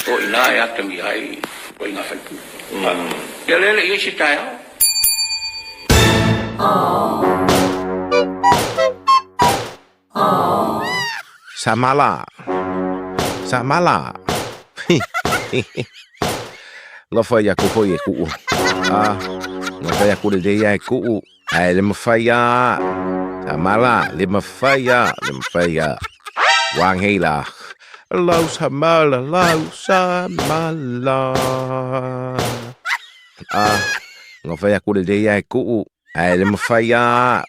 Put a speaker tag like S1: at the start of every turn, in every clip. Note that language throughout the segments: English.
S1: o ina ya tami ai o ina fai ya lele i si tai
S2: Samala. Lofa ya ko foi ku. Lofa ya ko de ya ku. Ai le mafaya. Samala le mafaya. Wang hela. Lau samala. Lofa ya ko de ya ku. Ai le mafaya.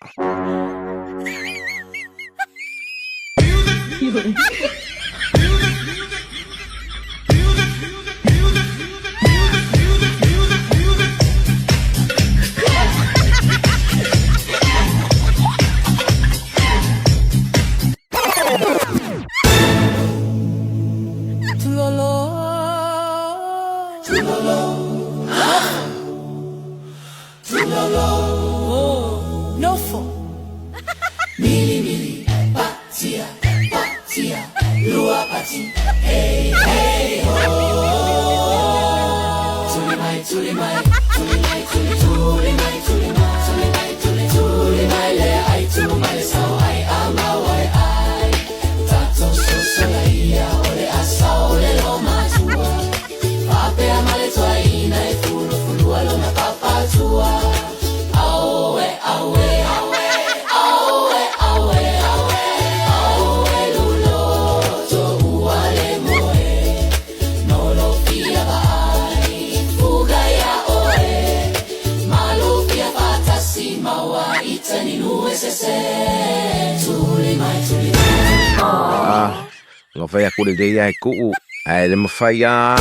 S2: Lofa ya ko de ya ku. Ai le mafaya.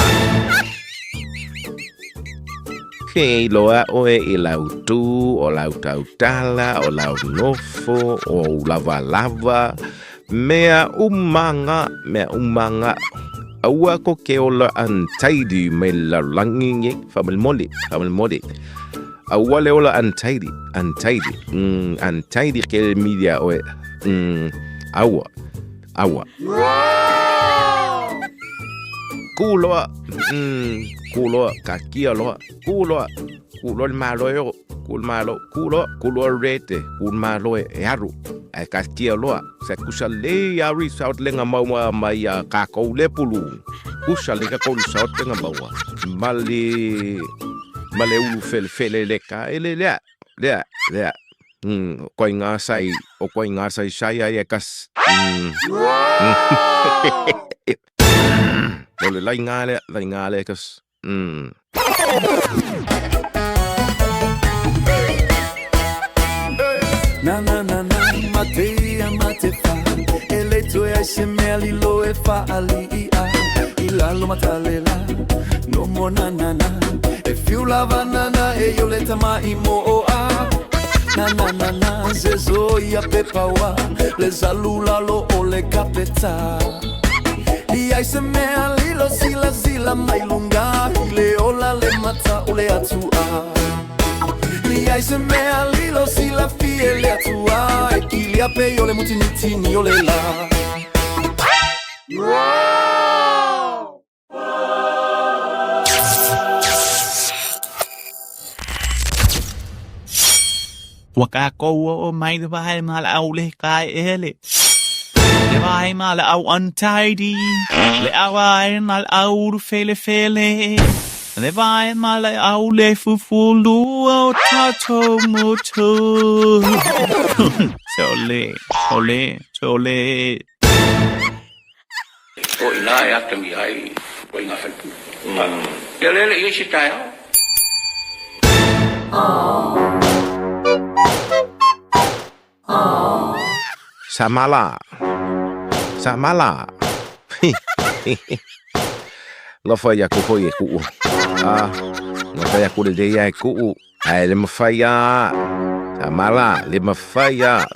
S2: Kei loa oe I lautu, o lau tautala, o lau nofo, o lava, mea umanga. Aua ko ke ola untidy me la langingi, famal modi. Aua le ola untidy. Untidy ke media oe, aua. Kuloa, kakia loa, kuloa malo yo, kuloa rete, malo yaru, kakia loa, se kusale yari saut lenga maua mai kako le pulu, kusale kako saut lenga maua, male ulu fele leka, lea, koi ngasai saya ya kas. Ole lai ngale kas.
S3: Na mate fa. Ele to ya shemeli lo e fa ali ila lo matalela. No mo na. If you love nana e yo leta ma imo a. Na zezo ya pepawa. Le zalula lo ole kapeta. Ia se mea lilo sila mailunga ile ola le mata ule atua. Ia se mea lilo sila fie le atua ile ape yo le mutiniti yo le la.
S4: Wakako o mai de vai mal au le kai ele. Le vai mal au untidy. Le vai mal au fele. Le vai mal au le fufulu o tato moto. Tole.
S1: o ina ya tami ai o ina fai ya lele i si tai
S2: Samala. Lofa ya ko foi ku. Lofa ya ko de ya ku. Ai le mafaya. Samala le mafaya.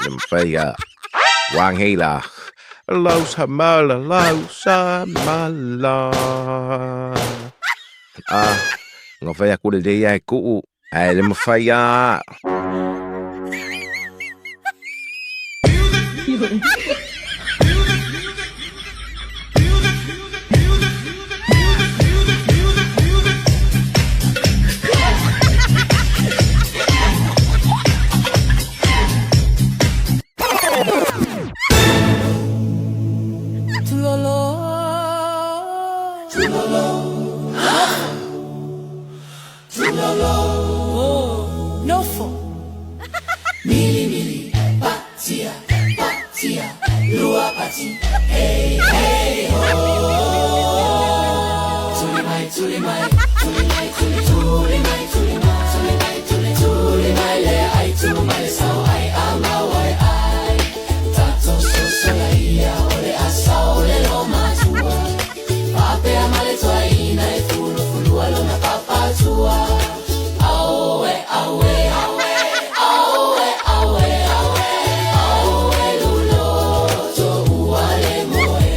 S2: Wang hela. Lau samala. Lofa ya ko de ya ku. Ai le mafaya.
S5: Nofo. Mili mili, patia, patia, lua pati, hey hey ho. Tulimai, tulimai, tulimai, tulimai, tulimai, tulimai, tulimai, le ai tulimai sao ai amawai ai. Tato so solaia ole asao le lo matua. Pape amale tua ina e fulu fulu alona papatua. Awe awe awe awe awe awe lulo to uale moe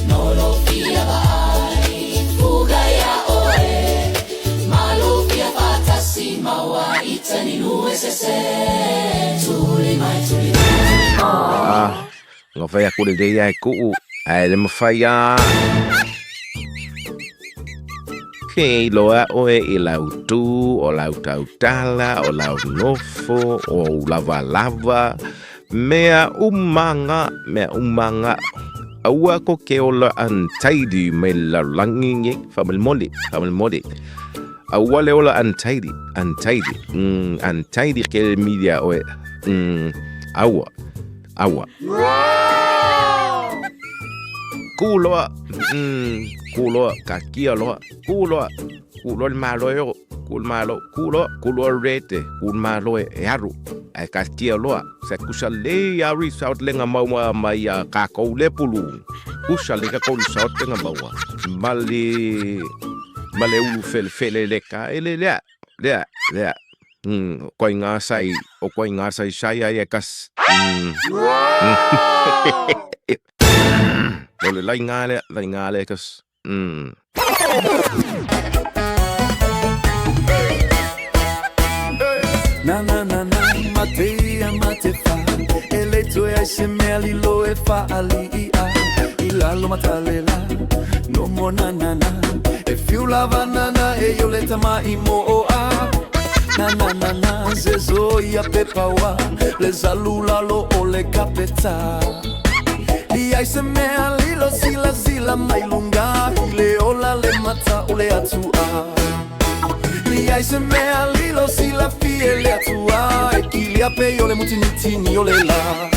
S5: no lo fia vai fuga ya oe malo fia fatasi mawa itani nuesese tuli mai
S2: Ngā whai a kore rei ai ku'u, ai le mawhai a. Kei loa oe I lau tū, o lau tautala, o lau nofo, o lava lava, mea umanga. Aua ko ke o la untidy me la langingi, whamalmoli. Aua le o la untidy. Untidy ke le media oe, aua. Kuloa, ka kia loa, kuloa le malo eo, kuloa rete, malo e aru, ai ka kia loa, se kusa le ari saut lenga maua mai a kakou le pulu, kusa le kakou le saut lenga maua, male ulu fele leka, ele lea, koi ngā sai sai ai e kas. Ole lai ngā le kas.
S3: Na mate fa ele to ya shemeli lo e fa ali ila lo matalela no mo na e fiu la banana e yo le tama imo o a na zezo ya pepawa le zalula lo o le kapeta li ai semeli lo sila mai lunga le ola le mata o le atua li ai semeli lo sila fie le atua e chi li ape io le mutinitini io le la